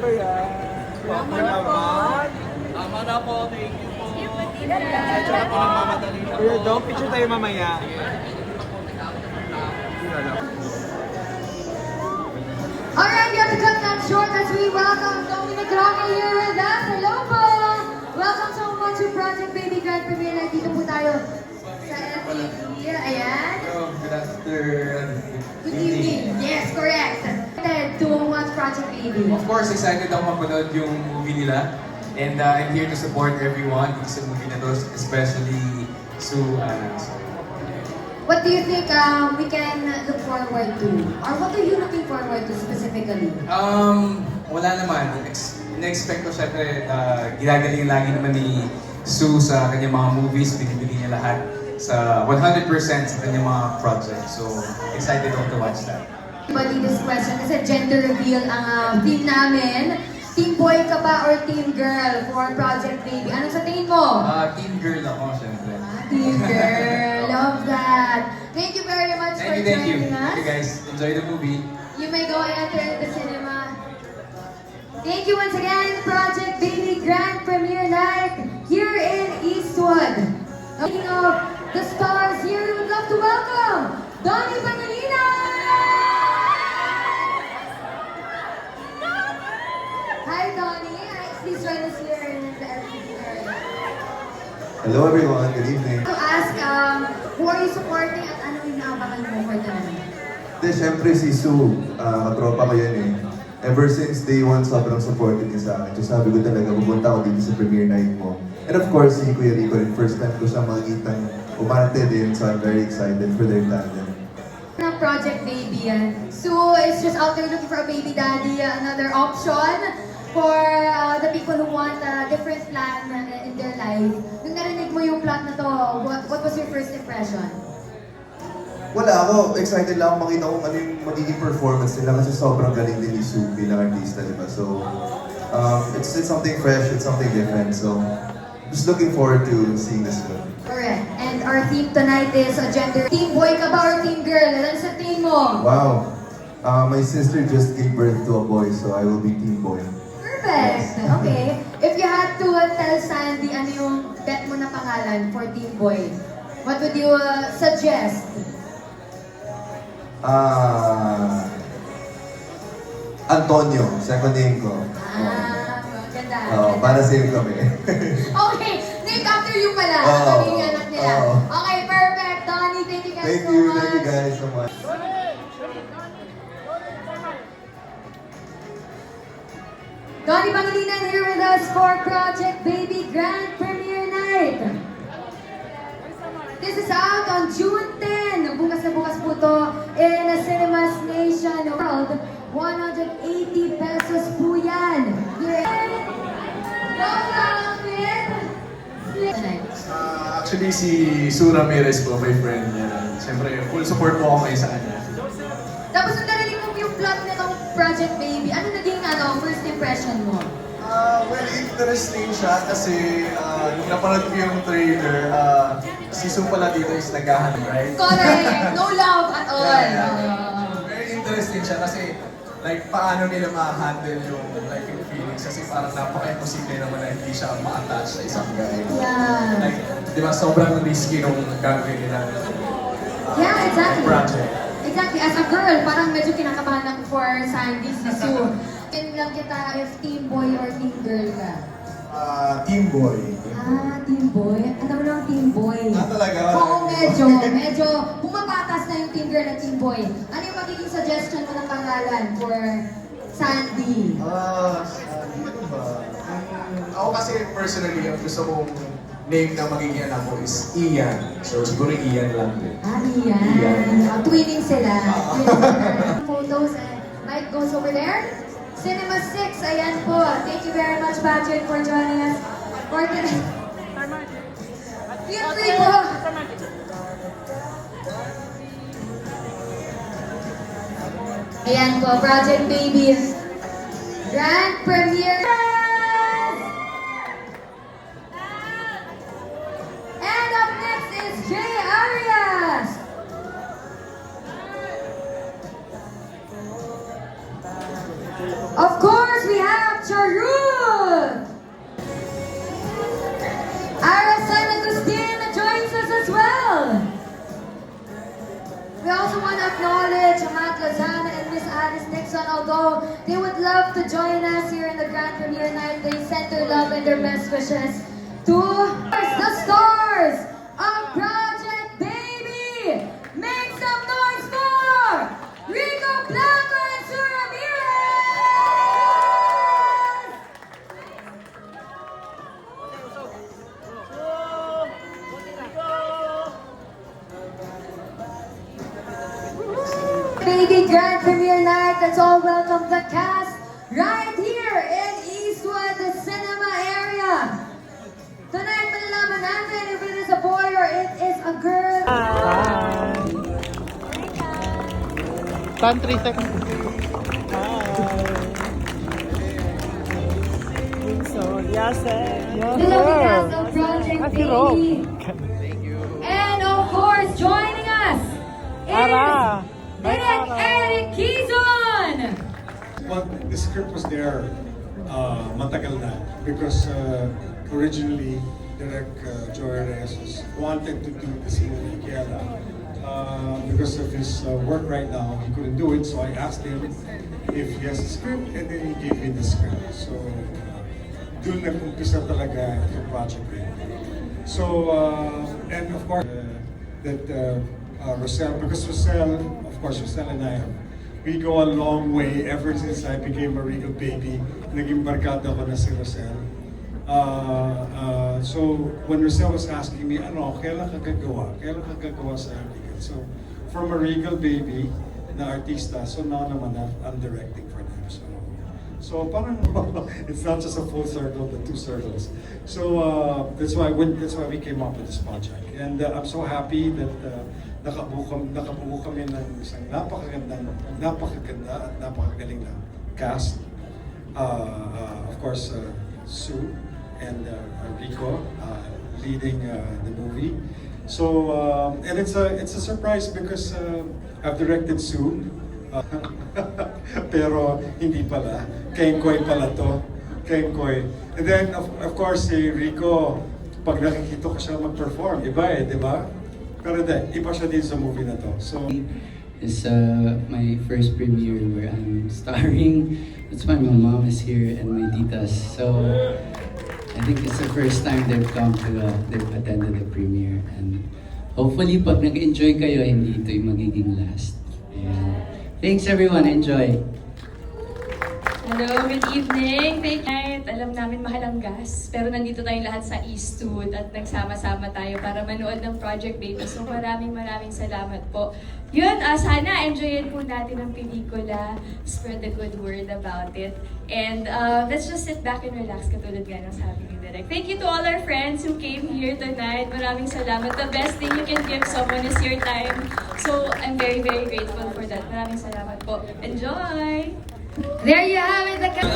ba yan? Tama na po. Tama na po, thank you po. Medyo na po nagmamadali na po. Kuya Dong, picture tayo mamaya. Alright, we have to cut that short as we welcome Dominic Roque here with us. Hello po! Welcome so much to Project Baby Grand Premiere. Nandito po tayo sa LTV. Ayan. Good afternoon. Good evening. Yes, correct. Excited to watch Project Baby. Of course, excited ako mapanood yung movie nila. And I'm here to support everyone sa movie na to, especially Sue and What do you think we can look forward to? Or what are you looking forward to specifically? Wala naman. Na-expect ko syempre, ginagaling lagi naman ni Sue sa kanyang mga movies, binibigyan niya lahat sa 100% sa kanyang mga projects. So, excited ako to watch that. Bali this question kasi gender reveal ang team namin. Team boy ka ba or team girl for Project Baby? Ano sa tingin mo? Team girl ako, syempre. Team girl. Love that. Thank you very much for Thank you. joining us. Thank you guys. Enjoy the movie. You may go and enter the cinema. Thank you once again, Project Baby Grand Premiere Night here in Eastwood. Speaking of the stars here, we would love to welcome Donnie Pangilinan! Hi, Donnie. Please join us here in the LTV area. Hello everyone, good evening. To ask, who are you supporting at ano yung naabangan mo for tonight? Hindi, syempre si Sue, katropa ko yan eh. Ever since day one, sobrang supportive niya sa akin. So sabi ko talaga, pupunta ako dito sa premiere night mo. And of course, si Kuya Rico rin, first time ko siya makikita umarte din. So I'm very excited for their tandem. Na Project Baby yan. Sue is just out there looking for a baby daddy, another option for the people who want a different plan in their life. Nung narinig mo yung plot na to, what was your first impression? Wala ako, excited lang ako makita kung ano yung magiging performance nila kasi sobrang galing din ni Sue bilang artista, di ba? So, it's something fresh, it's something different. So, just looking forward to seeing this film. Correct. And our theme tonight is a gender. Team boy ka ba or team girl? Ano sa team mo? Wow! My sister just gave birth to a boy, so I will be team boy. Perfect. Okay. If you had to tell Sandy ano yung bet mo na pangalan for team boy, what would you suggest? Antonio, second name ko. Ganda. Para same kami. Okay, named after you pala. Oo. Kami yung anak nila. Oo. Okay, perfect. Donnie, thank you guys Thank so you much. guys so much. Donnie Pangilinan here with us for Project Baby Grand Premiere Night. This is out on June 10. Bukas na bukas po to in a Cinemas Nation World. 180 pesos po yan. Actually, si Sue Ramirez po, my friend niya. Siyempre, full support po ako kayo sa kanya. Tapos nung narinig mo yung plot nitong Project Baby, ano naging first impression mo? Well, interesting siya kasi nung napanood ko yung trailer, si Sue pala dito is naghahanap, right? Correct! No love at all! Very interesting siya kasi like paano nila ma-handle yung like yung feelings kasi parang napaka-imposible naman na hindi siya ma-attach sa isang guy. Yeah. Like, di ba sobrang risky nung gagawin nila Yeah, exactly. project. Exactly. As a girl, parang medyo kinakabahan ako for Sandy, si Sue. Yan lang kita if team boy or team girl ka. Team boy. Team boy? Ang dami naman team boy. Talaga? Oo, medyo bumabatas na yung team girl at team boy. Ano yung magiging suggestion mo ng pangalan for Sandy? Ano ba? Ako kasi personally, ang gusto kong name na magiging anak ko is Ian. So siguro Ian lang din. Ian. Twinning sila. Photos and Mike goes over there. Cinema 6, ayan po. Thank you very much, Patrick, for joining us for today. Feel free po. Ayan po, Project Baby. Grand premiere. And up next is Jay Arias. Of course, we have son. Although they would love to join us here in the grand premiere night, they sent their love and their best wishes to the stars of Project Baby. Make some noise for Rico Blanco and Sue Ramirez! Baby Grand Premiere Night, let's all welcome the cast right here in Eastwood, the cinema area. Tonight, malalaman natin if it is a boy or it is a girl. Tan 3 seconds. So, yes, The lovely cast of Project Baby. And of course, joining us is Direk Eric Quizon. Well, the script was there matagal na because originally Direk Joy Reyes wanted to do this movie kaya lang because of his work right now he couldn't do it, so I asked him if he has a script and then he gave me the script. So dun nag-umpisa talaga yung project. So and of course that Roselle, because Roselle, of course, Roselle and I, we go a long way ever since I became a Regal Baby. Naging barkada ko na si Roselle. So when Roselle was asking me, ano, kailan ka gagawa? Kailan ka gagawa sa Regal? So from a Regal Baby na artista, so now naman I'm directing for them. So parang it's not just a full circle, but two circles. So that's why we came up with this project, and I'm so happy that nakabuo kami ng isang napakaganda at napakagaling na cast. Of course, Sue and Rico leading the movie. So and it's a surprise because I've directed Sue. Pero hindi pala. Kengkoy pala to. Kengkoy. And then, of course, si Rico, pag nakikita ko siya mag-perform, iba eh, di ba? Pero iba siya din sa movie na to. So, It's my first premiere where I'm starring. That's why my mom is here and my titas. So I think it's the first time they've attended the premiere. And hopefully, pag nag-enjoy kayo, hindi ito yung magiging last. And thanks everyone, enjoy! Hello, good evening. Thank you. Alam namin mahal ang gas, pero nandito tayong lahat sa Eastwood at nagsama-sama tayo para manood ng Project Baby. So maraming salamat po. Yun, sana enjoyin po natin ang pelikula, spread the good word about it. And let's just sit back and relax katulad nga ng sabi ni Direk. Thank you to all our friends who came here tonight. Maraming salamat. The best thing you can give someone is your time. So I'm very grateful for that. Maraming salamat po. Enjoy! There you have it, the cast.